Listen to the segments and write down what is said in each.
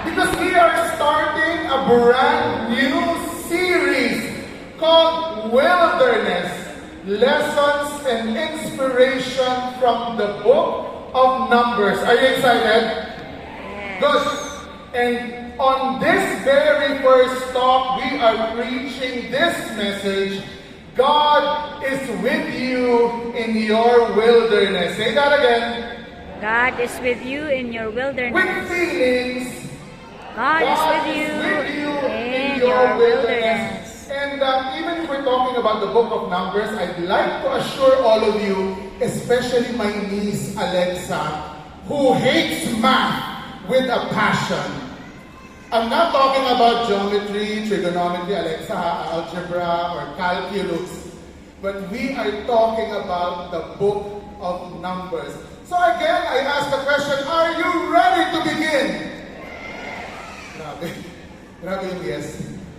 Because we are starting a brand new series called Wilderness, Lessons and Inspiration from the Book of Numbers. Are you excited? Good. And on this very first talk, we are preaching this message. God is with you in your wilderness. Say that again. God is with you in your wilderness. With feelings. God is with you in your wilderness. And even if we're talking about the book of Numbers, I'd like to assure all of you, especially my niece Alexa, who hates math with a passion. I'm not talking about geometry, trigonometry, Alexa, algebra, or calculus. But we are talking about the book of Numbers. So again, I ask the question, are you ready to begin? Grabe yung yes.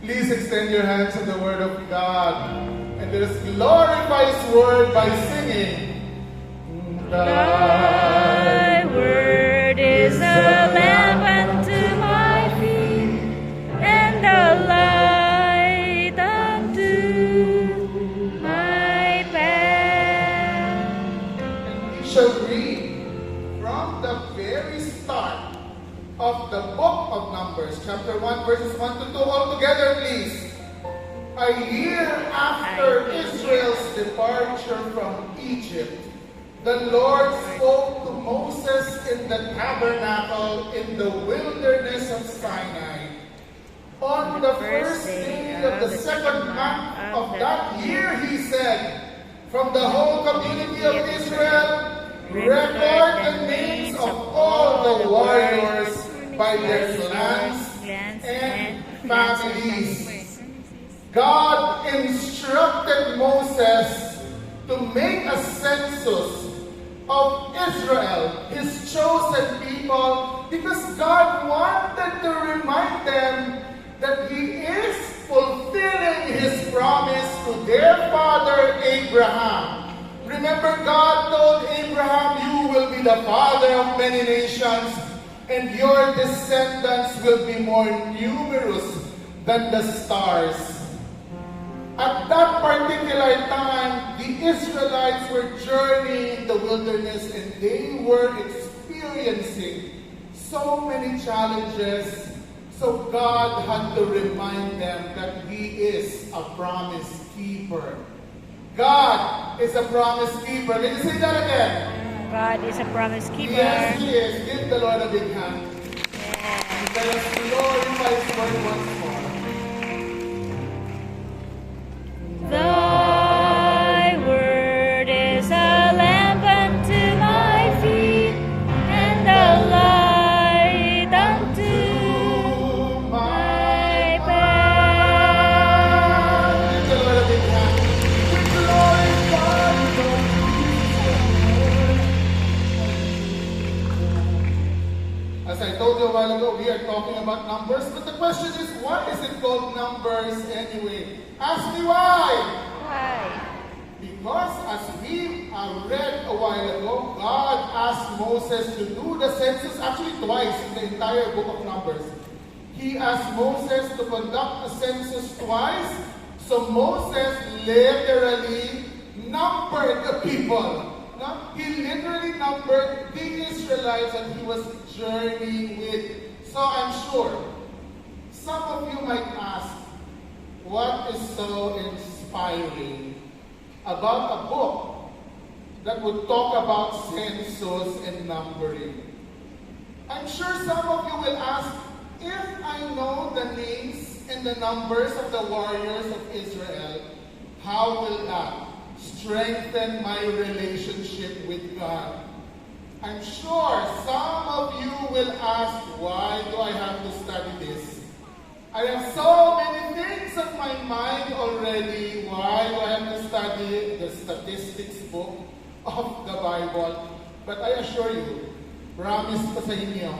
Please extend your hands to the Word of God. And let us glorify His Word by singing. Thy word is a lamp unto my feet, and a light unto my path. And we shall read from the very start of the book of Numbers, chapter 1, verses 1 to 2. All together, please. A year after Israel's departure from Egypt, the Lord spoke to Moses in the tabernacle in the wilderness of Sinai. On the first day of the second month of that year, he said, from the whole community of Israel, record the names of all the warriors by their clans and families. God instructed Moses to make a census of Israel, His chosen people, because God wanted to remind them that He is fulfilling His promise to their father Abraham. Remember, God told Abraham, you will be the father of many nations, and your descendants will be more numerous than the stars. At that particular time, the Israelites were journeying in the wilderness and they were experiencing so many challenges. So God had to remind them that He is a promise keeper. God is a promise keeper. Can you say that again? God is a promise keeper. Yes, He is. Give the Lord a big hand. Yes. Let us glorify His word once more. Thy word is a lamp unto my feet, and a light unto my path. Give the Lord a big hand. We glorify God. As I told you a while ago, we are talking about numbers, but the question is, why is it called numbers anyway? Ask me why. Why? Because as we read a while ago, God asked Moses to do the census, actually twice in the entire book of Numbers. He asked Moses to conduct a census twice, so Moses literally numbered the people. No? He literally numbered the Israelites that he was journeying with. So I'm sure some of you might ask, what is so inspiring about a book that would talk about census and numbering? I'm sure some of you will ask, if I know the names and the numbers of the warriors of Israel, how will that strengthen my relationship with God? I'm sure some of you will ask, why do I have to study this? I have so many things on my mind already. Why do I have to study the statistics book of the Bible? But I assure you, promise ko sa inyo,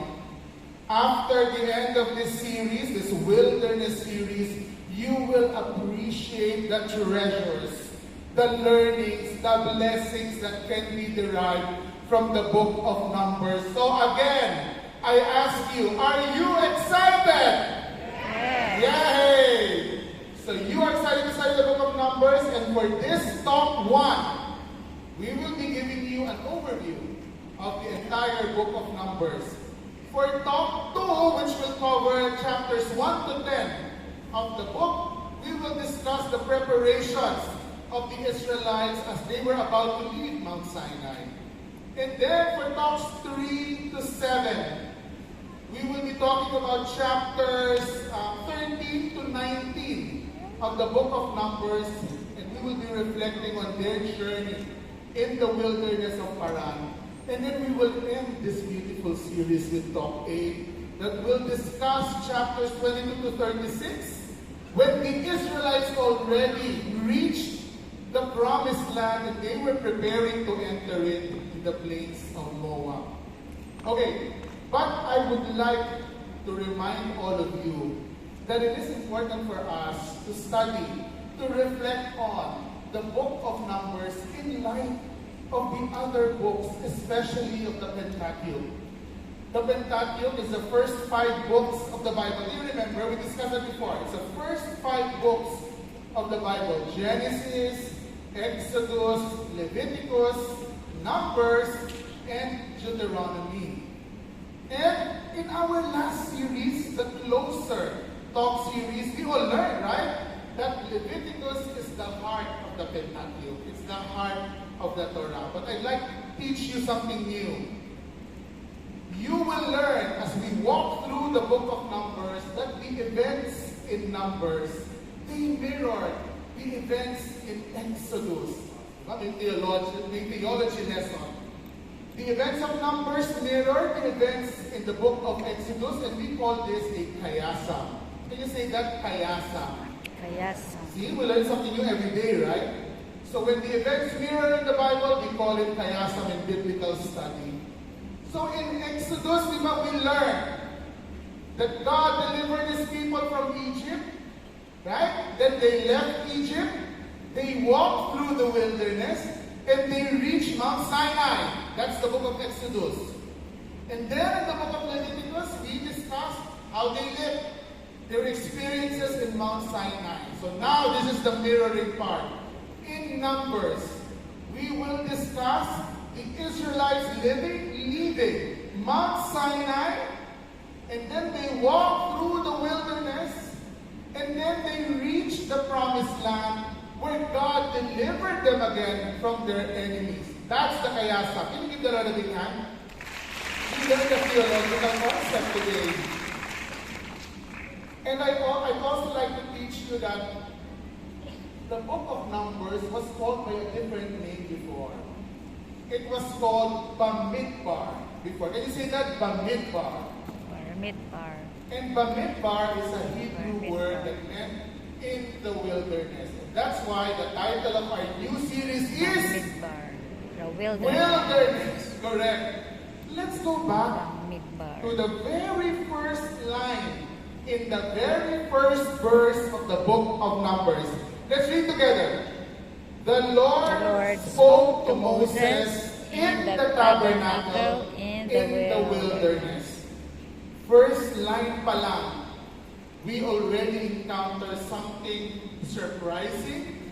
after the end of this series, this wilderness series, you will appreciate the treasures, the learnings, the blessings that can be derived from the book of Numbers. So again, I ask you, are you excited? Yes. Yay! So you are excited to study the book of Numbers, and for this talk 1, we will be giving you an overview of the entire book of Numbers. For talk 2, which will cover chapters 1 to 10 of the book, we will discuss the preparations of the Israelites as they were about to leave Mount Sinai. And then for talks 3 to 7, we will be talking about chapters 13 to 19 of the book of Numbers, and we will be reflecting on their journey in the wilderness of Paran. And then we will end this beautiful series with talk 8 that will discuss chapters 22 to 36, when the Israelites already reached the promised land and they were preparing to enter it in the plains of Moab. Okay, but I would like to remind all of you that it is important for us to study, to reflect on the book of Numbers in light of the other books, especially of the Pentateuch. The Pentateuch is the first 5 books of the Bible. Do you remember? We discussed it before. It's the first 5 books of the Bible. Genesis, Exodus, Leviticus, Numbers, and Deuteronomy. And in our last series, the Closer Talk series, we all learned, right? That Leviticus is the heart of the Pentateuch. It's the heart of the Torah. But I'd like to teach you something new. You will learn as we walk through the book of Numbers that the events in Numbers, they mirror the events in Exodus. May theology lesson. The events of Numbers mirror the events in the book of Exodus, and we call this a kayasa. Can you say that? Kayasa. Kayasa. See, we learn something new every day, right? So when the events mirror in the Bible, we call it kayasa in biblical study. So in Exodus, we learn that God delivered His people from Egypt, right? Then they left Egypt, they walked through the wilderness, and they reached Mount Sinai. That's the book of Exodus. And then in the book of Leviticus, we discussed how they lived, their experiences in Mount Sinai. So now this is the mirroring part. In Numbers, we will discuss the Israelites leaving Mount Sinai, and then they walk through the wilderness, and then they reach the promised land where God delivered them again from their enemies. That's the kayasa. Can you give the Lord a big hand? We learned the theological concept today. And I'd also like to teach you that the book of Numbers was called by a different name before. It was called Bamidbar before. Can you say that? Bamidbar. Bamidbar. And Bamidbar is a Hebrew word that meant in the wilderness. And that's why the title of our new series is Bamidbar. The wilderness. Wilderness. Correct. Let's go back Bamidbar. to the very first line in the very first verse of the book of Numbers. Let's read together. The Lord spoke to Moses in the tabernacle in the wilderness. First line pa lang, we already encounter something surprising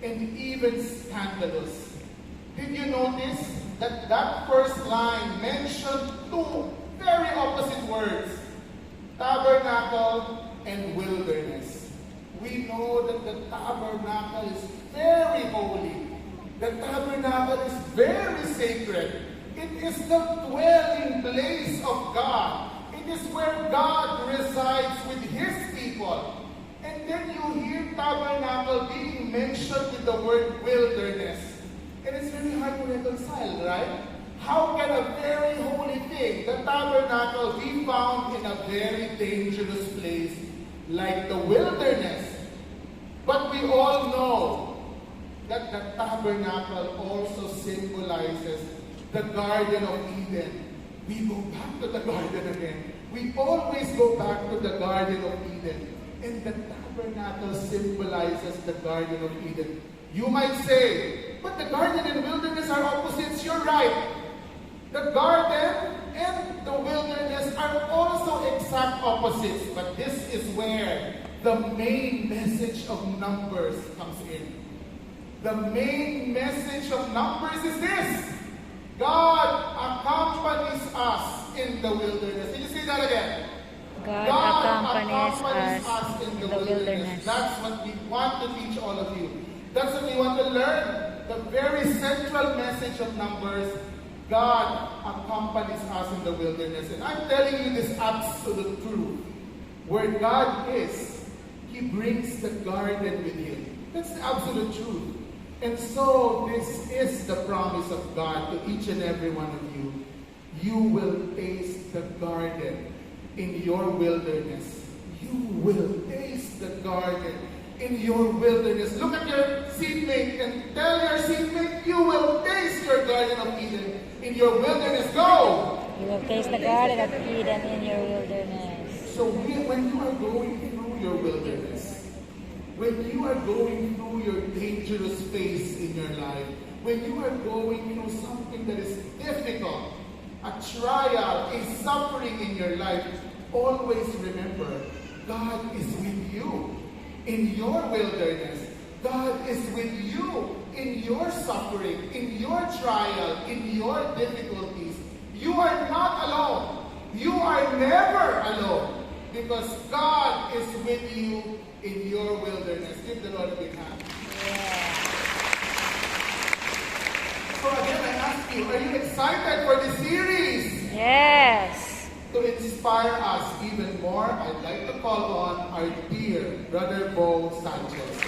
and even scandalous. Did you notice that that first line mentioned 2 very opposite words? Tabernacle and wilderness. We know that the tabernacle is very holy. The tabernacle is very sacred. It is the dwelling place of God. It is where God resides with His people. And then you hear tabernacle being mentioned with the word wilderness. And it's really hard to reconcile, right? How can a very holy thing, the tabernacle, be found in a very dangerous place like the wilderness? But we all know that the tabernacle also symbolizes the Garden of Eden. We go back to the garden again. We always go back to the Garden of Eden. And the tabernacle symbolizes the Garden of Eden. You might say, but the garden and wilderness are opposites. You're right. The garden and the wilderness are also exact opposites. But this is where the main message of Numbers comes in. The main message of Numbers is this: God accompanies us in the wilderness. Can you say that again? God accompanies us in the wilderness. That's what we want to teach all of you. That's what we want to learn. The very central message of Numbers: God accompanies us in the wilderness. And I'm telling you this absolute truth. Where God is, He brings the garden with Him. That's the absolute truth. And so this is the promise of God to each and every one of you. You will taste the garden in your wilderness. You will taste the garden in your wilderness. Look at your seatmate and tell your seatmate, you will taste your Garden of Eden in your wilderness. Go! You will taste the Garden of Eden in your wilderness. So when you are going through your wilderness, when you are going through your dangerous phase in your life, when you are going through something that is difficult, a trial, a suffering in your life, always remember, God is with you in your wilderness. God is with you in your suffering, in your trial, in your difficulties. You are not alone. You are never alone, because God is with you in your wilderness. Give the Lord a big hand. So again, I ask you, are you excited for this series? Yes. To inspire us even more, I'd like to call on our dear Brother Bo Sanchez.